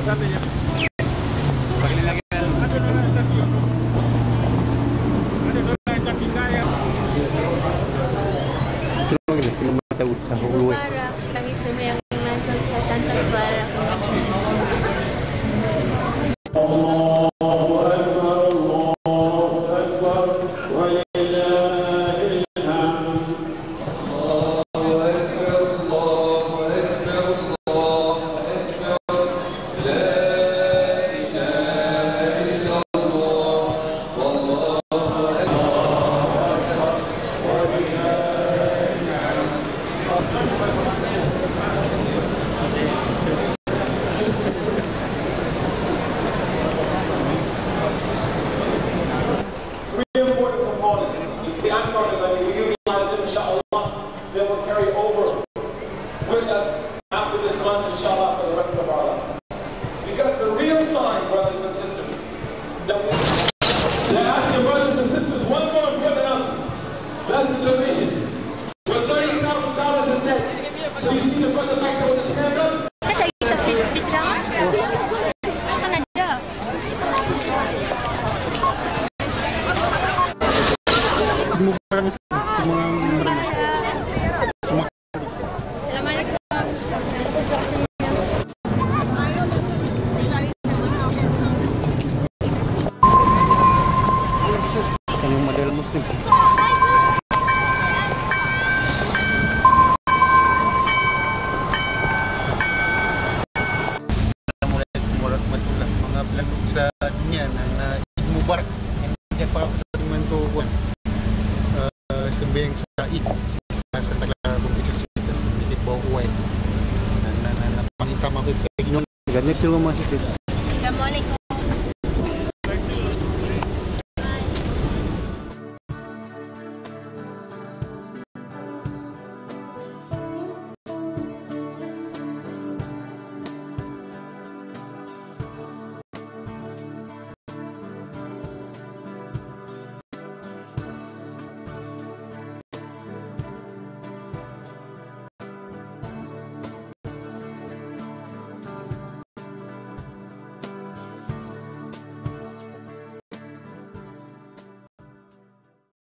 Kami semua yang nonton kesihatan terbarak. The Ansar that we utilize them, inshallah, they will carry over with us after this month, inshallah, for the rest of our life. Because the real sign, brothers and sisters, that we ask you, brothers and sisters, one more important announcement. That's the donations. We're $30,000 in debt. So you see the brother back there with his hand up? Sa dunia na Mubarak yang para sa momento sembayang sa Eid sa Tagalog ito sa dito buhay na pangita mapipignon ganito mo masipit